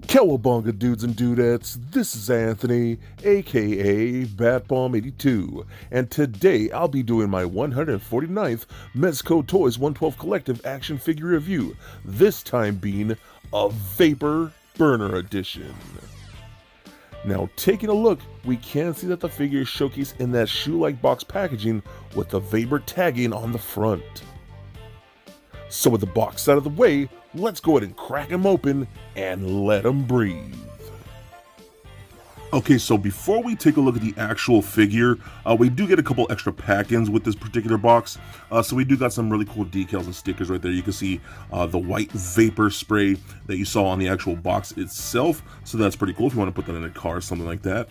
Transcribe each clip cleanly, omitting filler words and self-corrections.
Cowabunga dudes and dudettes, this is Anthony, aka Batbomb82, and today I'll be doing my 149th Mezco Toyz 112 Collective Action Figure Review, this time being a Vapor Burner Edition. Now taking a look, we can see that the figure is showcased in that shoe-like box packaging with the Vapor tagging on the front. So with the box out of the way, let's go ahead and crack him open and let him breathe. Okay, so before we take a look at the actual figure, we do get a couple extra pack-ins with this particular box. So we do got some really cool decals and stickers right there. You can see the white vapor spray that you saw on the actual box itself. So that's pretty cool if you want to put that in a car or something like that.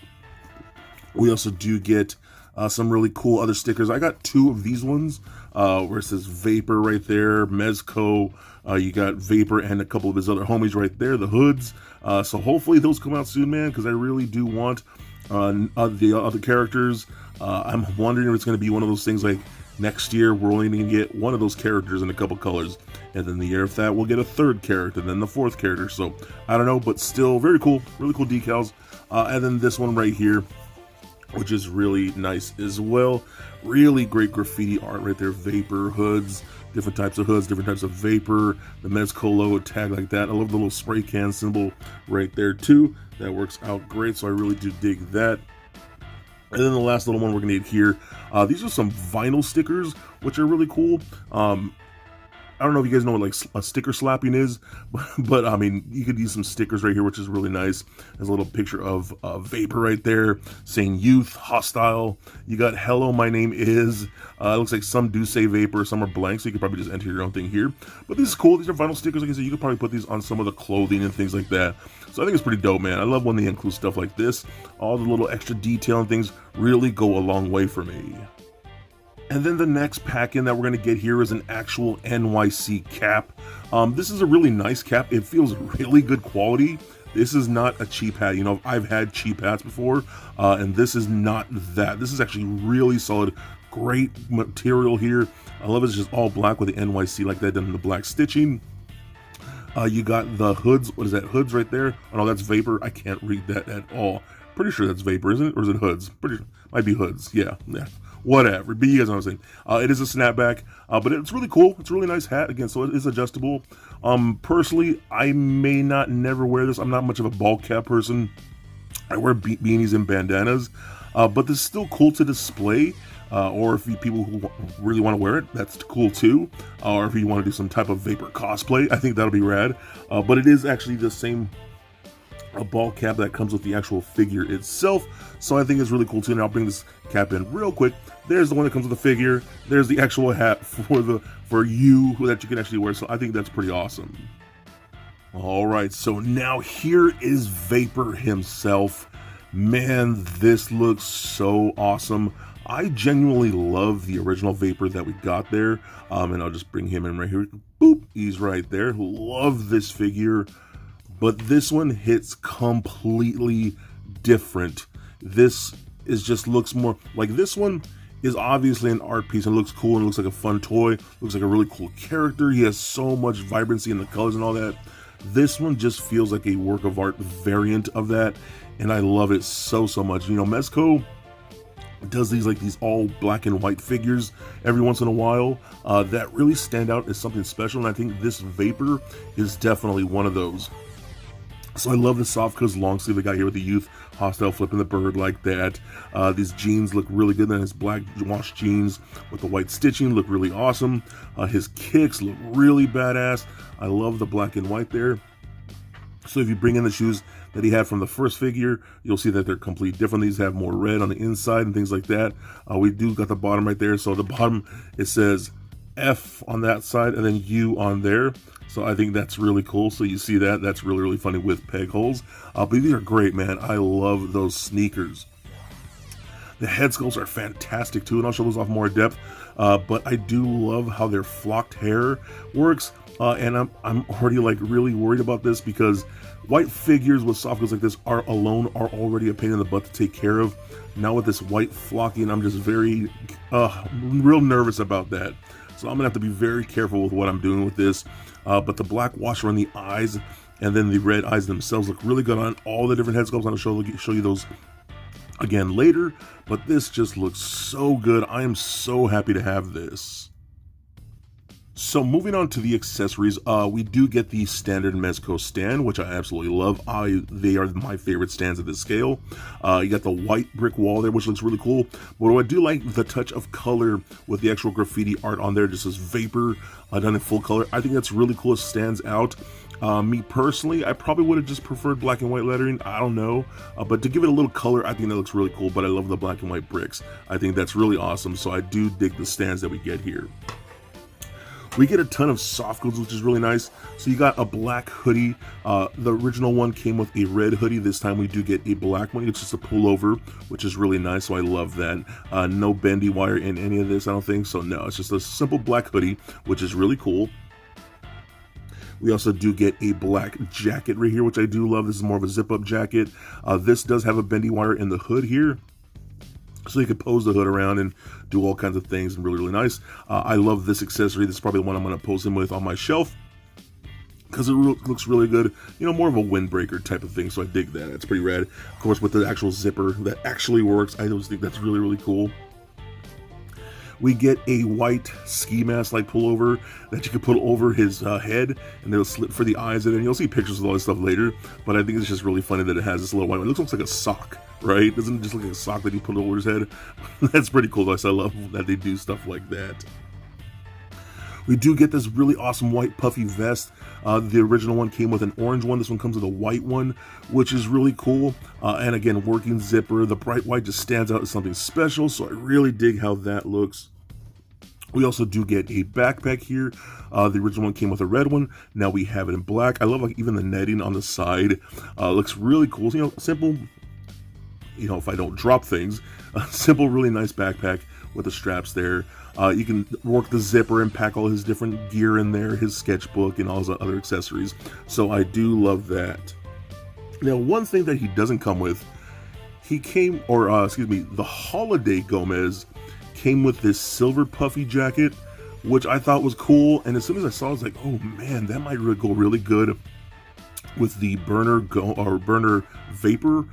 We also do get some really cool other stickers. I got two of these ones where it says Vapor right there, Mezco. You got Vapor and a couple of his other homies right there, the Hoodz. So hopefully those come out soon, man, because I really do want the other characters. I'm wondering if it's going to be one of those things like next year we're only going to get one of those characters in a couple colors, and then the year after that we'll get a third character, then the fourth character. So I don't know, but still very cool, really cool decals. And then this one right here, which is really nice as well. Really great graffiti art right there. Vapor, Hoodz, different types of hoods, different types of Vapor, the Mezco logo tag like that. I love the little spray can symbol right there too. That works out great, so I really do dig that. And then the last little one we're gonna need here, these are some vinyl stickers, which are really cool. I don't know if you guys know what like a sticker slapping is, but I mean, you could use some stickers right here, which is really nice. There's a little picture of Vapor right there saying youth, hostile. You got hello, my name is. It looks like some do say Vapor, some are blank, so you could probably just enter your own thing here. But this is cool. These are vinyl stickers. Like I said, you could probably put these on some of the clothing and things like that. So I think it's pretty dope, man. I love when they include stuff like this. All the little extra detail and things really go a long way for me. And then the next pack-in that we're going to get here is an actual NYC cap. This is a really nice cap. It feels really good quality. This is not a cheap hat. You know, I've had cheap hats before, and this is not that. This is actually really solid, great material here. I love it's just all black with the NYC like that, done in the black stitching. You got the Hoodz. What is that? Hoodz right there. Oh no, that's Vapor. I can't read that at all. Pretty sure that's Vapor, isn't it? Or is it Hoodz? Pretty sure. Might be Hoodz. Yeah. Whatever, but you guys know what I'm saying. It is a snapback, but it's really cool. It's a really nice hat, again, so it is adjustable. Personally, I may never wear this. I'm not much of a ball cap person. I wear beanies and bandanas, but this is still cool to display, or if you people who really want to wear it, that's cool too. Or if you want to do some type of Vapor cosplay, I think that'll be rad. But it is actually the same ball cap that comes with the actual figure itself, so I think it's really cool too. And I'll bring this cap in real quick. There's the one that comes with the figure. There's the actual hat for you that you can actually wear, so I think that's pretty awesome. All right, so now here is Vapor himself. Man, this looks so awesome. I genuinely love the original Vapor that we got there, and I'll just bring him in right here. Boop, he's right there. Love this figure. But this one hits completely different. This is just looks more like, this one is obviously an art piece and looks cool and looks like a fun toy. Looks like a really cool character. He has so much vibrancy in the colors and all that. This one just feels like a work of art variant of that, and I love it so much. You know, Mezco does these all black and white figures every once in a while that really stand out as something special, and I think this Vapor is definitely one of those. So I love the soft cuts long sleeve they got here with the youth hostile flipping the bird like that. These jeans look really good. Then his black wash jeans with the white stitching look really awesome. His kicks look really badass. I love the black and white there. So if you bring in the shoes that he had from the first figure, you'll see that they're completely different. These have more red on the inside and things like that. We do got the bottom right there. So the bottom, it says F on that side and then U on there. So I think that's really cool. So you see that, that's really, really funny with peg holes. But these are great, man. I love those sneakers. The head sculpts are fantastic too, and I'll show those off more in depth. But I do love how their flocked hair works. And I'm already like really worried about this because white figures with soft goods like this are already a pain in the butt to take care of. Now with this white flocking, I'm just very real nervous about that. So I'm gonna have to be very careful with what I'm doing with this. But the black wash around the eyes and then the red eyes themselves look really good on all the different head sculpts. I'm gonna show you those again later, but this just looks so good. I am so happy to have this. So moving on to the accessories, we do get the standard Mezco stand, which I absolutely love. They are my favorite stands at this scale. You got the white brick wall there, which looks really cool. But I do like the touch of color with the actual graffiti art on there, just as vapor done in full color. I think that's really cool. It stands out. Me personally, I probably would have just preferred black and white lettering. I don't know. But to give it a little color, I think that looks really cool. But I love the black and white bricks. I think that's really awesome. So I do dig the stands that we get here. We get a ton of soft goods, which is really nice. So you got a black hoodie. The original one came with a red hoodie. This time we do get a black one. It's just a pullover, which is really nice. So I love that. No bendy wire in any of this, I don't think. So no, it's just a simple black hoodie, which is really cool. We also do get a black jacket right here, which I do love. This is more of a zip-up jacket. This does have a bendy wire in the hood here, so you can pose the hood around and do all kinds of things, and really, really nice. I love this accessory. This is probably the one I'm going to pose him with on my shelf because it looks really good. You know, more of a windbreaker type of thing, so I dig that. It's pretty rad. Of course, with the actual zipper that actually works, I just think that's really, really cool. We get a white ski mask like pullover that you can put over his head, and it'll slip for the eyes, and then you'll see pictures of all this stuff later. But I think it's just really funny that it has this little white one. It looks almost like a sock, right? Doesn't it just look like a sock that you put over his head? That's pretty cool, though. So I love that they do stuff like that. We do get this really awesome white puffy vest. The original one came with an orange one. This one comes with a white one, which is really cool. And again, working zipper. The bright white just stands out as something special, so I really dig how that looks. We also do get a backpack here. The original one came with a red one. Now we have it in black. I love like even the netting on the side. Looks really cool. You know, simple. You know, if I don't drop things, simple, really nice backpack with the straps there. You can work the zipper and pack all his different gear in there, his sketchbook and all his other accessories. So I do love that. Now, one thing that he doesn't come with, the Holiday Gomez came with this silver puffy jacket, which I thought was cool. And as soon as I saw it, I was like, oh man, that might go really good with the burner vapor.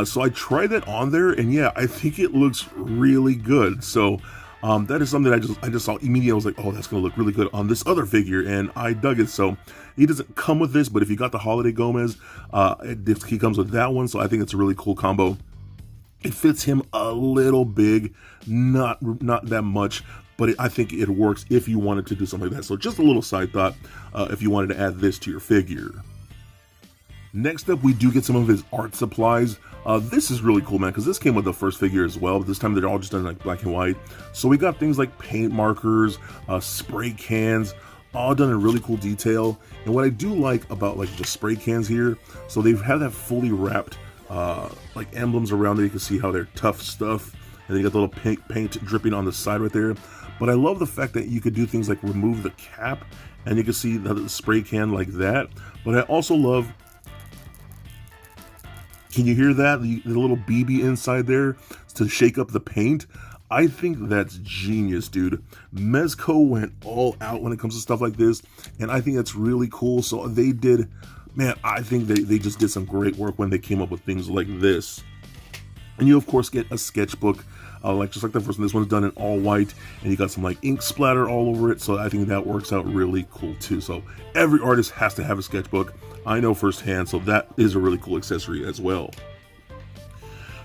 So I tried that on there, and yeah, I think it looks really good. So that is something that I just saw immediately. I was like, oh, that's gonna look really good on this other figure, and I dug it. So he doesn't come with this, but if you got the Holiday Gomez, he comes with that one. So I think it's a really cool combo. It fits him a little big, not that much, but I think it works if you wanted to do something like that. So just a little side thought if you wanted to add this to your figure. Next up, we do get some of his art supplies. This is really cool, man, because this came with the first figure as well, but this time they're all just done like black and white. So we got things like paint markers, spray cans, all done in really cool detail. And what I do like about like the spray cans here, so they have that fully wrapped like emblems around there. You can see how they're tough stuff, and you got the little paint dripping on the side right there. But I love the fact that you could do things like remove the cap, and you can see the spray can like that. But I also love, can you hear that? The little BB inside there to shake up the paint. I think that's genius, dude. Mezco went all out when it comes to stuff like this, and I think that's really cool. So they did, man, I think they just did some great work when they came up with things like this. And you, of course, get a sketchbook, just like the first one. This one's done in all white, and you got some like ink splatter all over it. So I think that works out really cool too. So every artist has to have a sketchbook. I know firsthand, so that is a really cool accessory as well.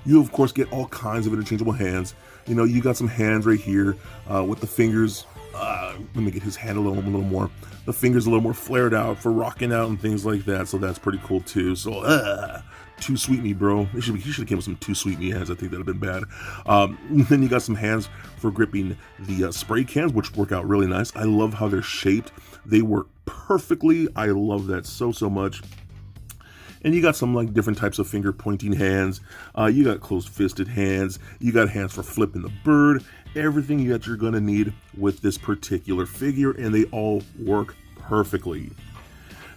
You, of course, get all kinds of interchangeable hands. You know, you got some hands right here with the fingers Let me get his hand a little more. The fingers a little more flared out for rocking out and things like that. So that's pretty cool too. So Too Sweet Me, bro. He should have came with some Too Sweet Me hands. I think that'd have been bad. Then you got some hands for gripping the spray cans, which work out really nice. I love how they're shaped. They work perfectly. I love that so much. And you got some like different types of finger pointing hands. You got closed fisted hands. You got hands for flipping the bird. Everything that you're gonna need with this particular figure, and they all work perfectly.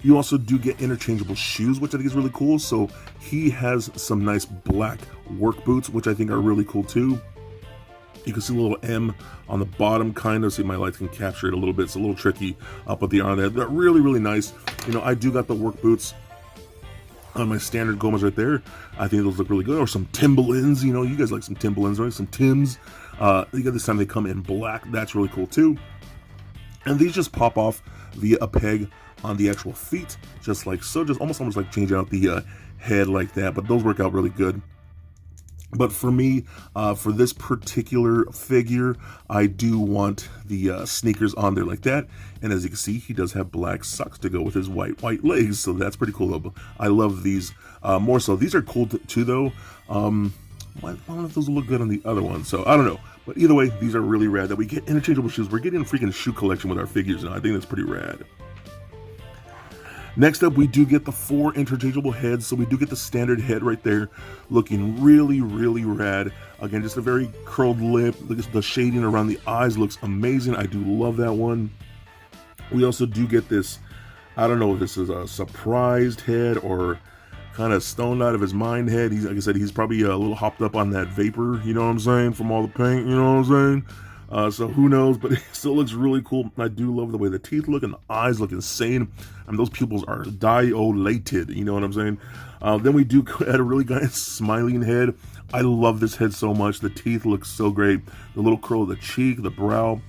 You also do get interchangeable shoes, which I think is really cool. So he has some nice black work boots, which I think are really cool too. You can see a little M on the bottom, kind of. See, my lights can capture it a little bit. It's a little tricky up at the arm there. They're really nice. You know, I do got the work boots on my standard Gomas right there. I think those look really good. Or some Timberlands, you know, you guys like some Timberlands, right? Some Tims. You got this time they come in black. That's really cool too. And these just pop off via a peg on the actual feet, just like so. Just almost like changing out the head like that. But those work out really good. But for me, for this particular figure, I do want the sneakers on there like that. And as you can see, he does have black socks to go with his white legs. So that's pretty cool. I love these more so. These are cool too, though. I don't know if those will look good on the other one. So I don't know. But either way, these are really rad that we get interchangeable shoes. We're getting a freaking shoe collection with our figures now. I think that's pretty rad. Next up, we do get the 4 interchangeable heads. So we do get the standard head right there, looking really rad. Again, just a very curled lip. Look at the shading around the eyes looks amazing. I do love that one. We also do get this, I don't know if this is a surprised head or kind of stoned out of his mind head. He's, like I said, he's probably a little hopped up on that vapor, you know what I'm saying, from all the paint, you know what I'm saying? So who knows, but it still looks really cool. I do love the way the teeth look and the eyes look insane. I mean, those pupils are dilated, you know what I'm saying? Then we do add a really nice smiling head. I love this head so much. The teeth look so great. The little curl of the cheek, the brow,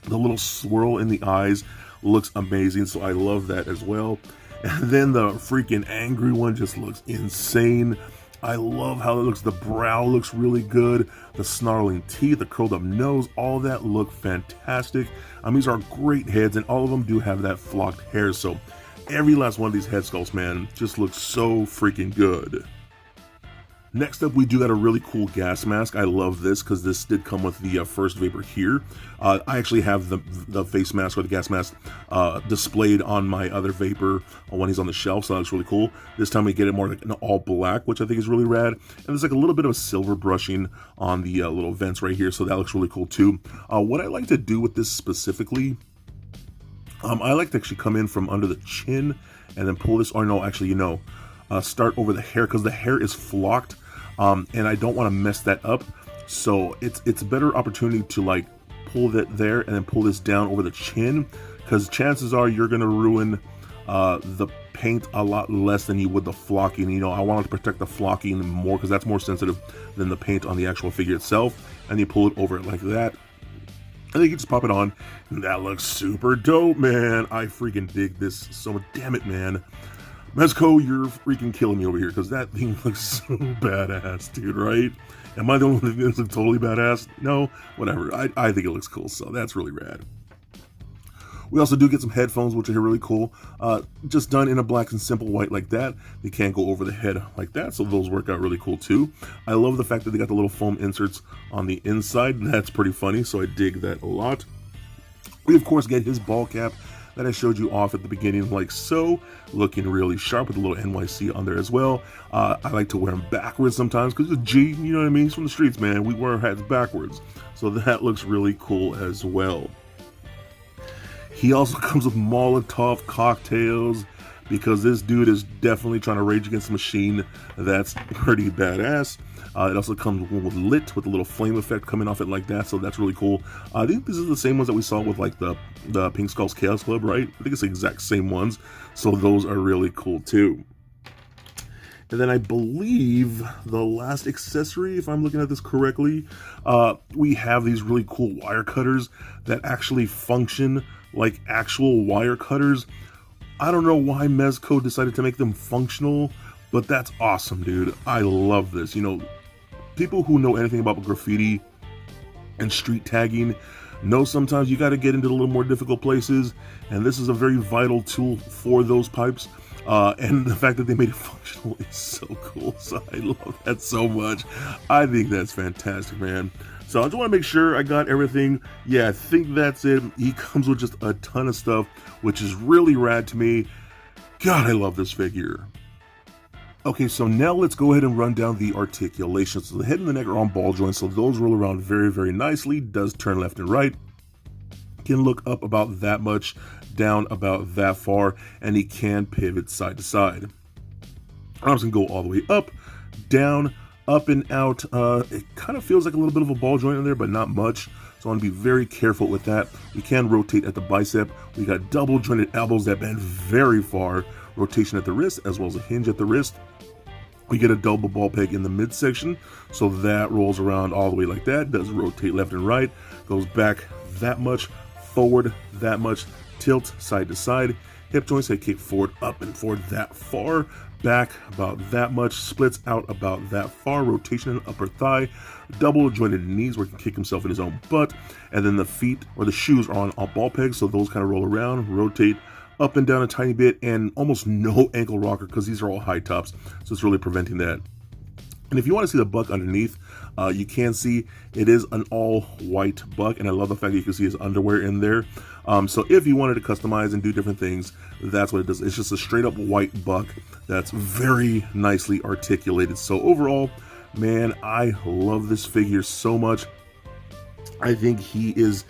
the little swirl in the eyes looks amazing. So I love that as well. And then the freaking angry one just looks insane. I love how it looks. The brow looks really good. The snarling teeth, the curled up nose, all that look fantastic. I mean, these are great heads, and all of them do have that flocked hair. So every last one of these head sculpts, man, just looks so freaking good. Next up, we do got a really cool gas mask. I love this because this did come with the first Vapor here. I actually have the face mask or the gas mask displayed on my other Vapor when he's on the shelf, so that looks really cool. This time we get it more like an all black, which I think is really rad. And there's like a little bit of a silver brushing on the little vents right here, so that looks really cool too. What I like to do with this specifically, I like to actually come in from under the chin and then pull this, or no, actually, you know, start over the hair because the hair is flocked, and I don't want to mess that up. So it's a better opportunity to like pull that there and then pull this down over the chin, because chances are you're gonna ruin the paint a lot less than you would the flocking. You know, I want to protect the flocking more because that's more sensitive than the paint on the actual figure itself. And you pull it over it like that. And then you can just pop it on, and that looks super dope, man. I freaking dig this so much. Damn it, man. Mezco, you're freaking killing me over here, because that thing looks so badass, dude, right? Am I the only one that thinks it's totally badass? No? Whatever. I think it looks cool, so that's really rad. We also do get some headphones, which are really cool. Just done in a black and simple white like that. They can't go over the head like that, so those work out really cool too. I love the fact that they got the little foam inserts on the inside. That's pretty funny, so I dig that a lot. We, of course, get his ball cap that I showed you off at the beginning, like so, looking really sharp with a little NYC on there as well. I like to wear them backwards sometimes because it's a G, you know what I mean? He's from the streets, man. We wear hats backwards. So that looks really cool as well. He also comes with Molotov cocktails, because this dude is definitely trying to rage against the machine. That's pretty badass. It also comes with lit, with a little flame effect coming off it like that, so that's really cool. I think this is the same ones that we saw with like the Pink Skull's Chaos Club, right? I think it's the exact same ones, so those are really cool too. And then I believe the last accessory, if I'm looking at this correctly, we have these really cool wire cutters that actually function like actual wire cutters. I don't know why Mezco decided to make them functional, but that's awesome, dude. I love this. You know, people who know anything about graffiti and street tagging Know sometimes you got to get into a little more difficult places, and this is a very vital tool for those pipes. And the fact that they made it functional is so cool. So I love that so much. I think that's fantastic, man. So I just want to make sure I got everything. Yeah, I think that's it. He comes with just a ton of stuff, which is really rad to me. God, I love this figure. Okay, so now let's go ahead and run down the articulations. So the head and the neck are on ball joints, so those roll around very, very nicely. Does turn left and right. Can look up about that much, down about that far, and he can pivot side to side. Arms can go all the way up, down, up and out. It kind of feels like a little bit of a ball joint in there, but not much. So I want to be very careful with that. We can rotate at the bicep. We got double jointed elbows that bend very far. Rotation at the wrist, as well as a hinge at the wrist. We get a double ball peg in the midsection, so that rolls around all the way like that. Does rotate left and right. Goes back that much, forward that much, tilt side to side. Hip joints that kick forward, up and forward that far. Back about that much, splits out about that far. Rotation in upper thigh. Double jointed knees where he can kick himself in his own butt. And then the feet or the shoes are on ball pegs, so those kind of roll around, rotate up and down a tiny bit, and almost no ankle rocker because these are all high tops, so it's really preventing that. And if you want to see the buck underneath, you can see it is an all white buck, and I love the fact that you can see his underwear in there. So if you wanted to customize and do different things, that's what it does. It's just a straight up white buck that's very nicely articulated. So overall, man, I love this figure so much. I think he is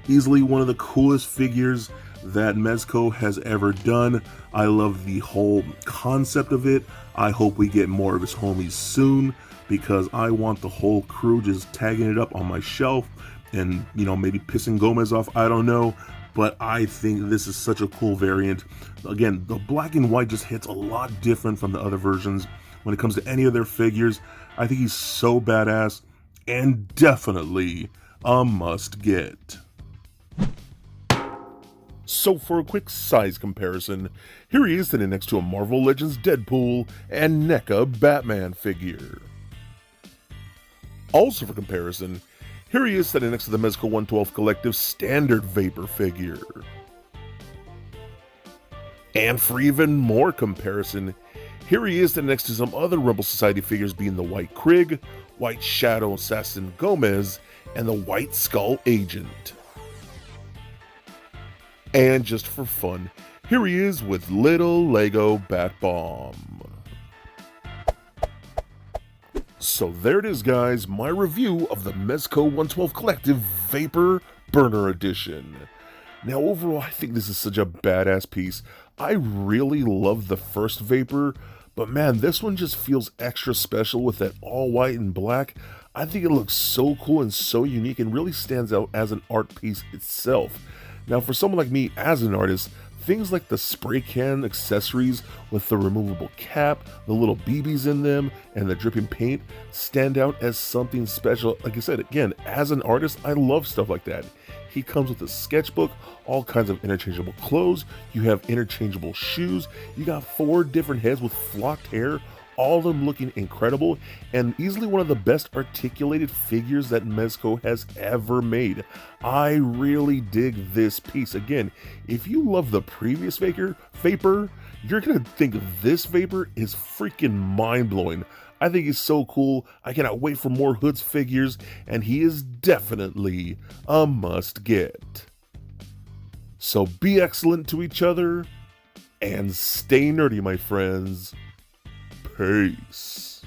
easily one of the coolest figures that Mezco has ever done. I love the whole concept of it. I hope we get more of his homies soon, because I want the whole crew just tagging it up on my shelf and, you know, maybe pissing Gomez off. I don't know, but I think this is such a cool variant. Again, the black and white just hits a lot different from the other versions when it comes to any of their figures. I think he's so badass and definitely a must get. So for a quick size comparison, here he is sitting next to a Marvel Legends Deadpool and NECA Batman figure. Also for comparison, here he is sitting next to the Mezco 112 Collective Standard Vapor figure. And for even more comparison, here he is sitting next to some other Rebel Society figures, being the White Krig, White Shadow Assassin Gomez, and the White Skull Agent. And just for fun, here he is with little Lego Bat Bomb. So there it is, guys, my review of the Mezco 112 Collective Vapor Burner Edition. Now overall, I think this is such a badass piece. I really love the first Vapor, but man, this one just feels extra special with that all white and black. I think it looks so cool and so unique and really stands out as an art piece itself. Now for someone like me as an artist, things like the spray can accessories with the removable cap, the little BBs in them, and the dripping paint stand out as something special. Like I said, again, as an artist, I love stuff like that. He comes with a sketchbook, all kinds of interchangeable clothes, you have interchangeable shoes, you got 4 different heads with flocked hair, all of them looking incredible, and easily one of the best articulated figures that Mezco has ever made. I really dig this piece. Again, if you love the previous Vapor, you're gonna think this Vapor is freaking mind-blowing. I think he's so cool. I cannot wait for more Hoodz figures, and he is definitely a must get. So be excellent to each other, and stay nerdy, my friends. Peace.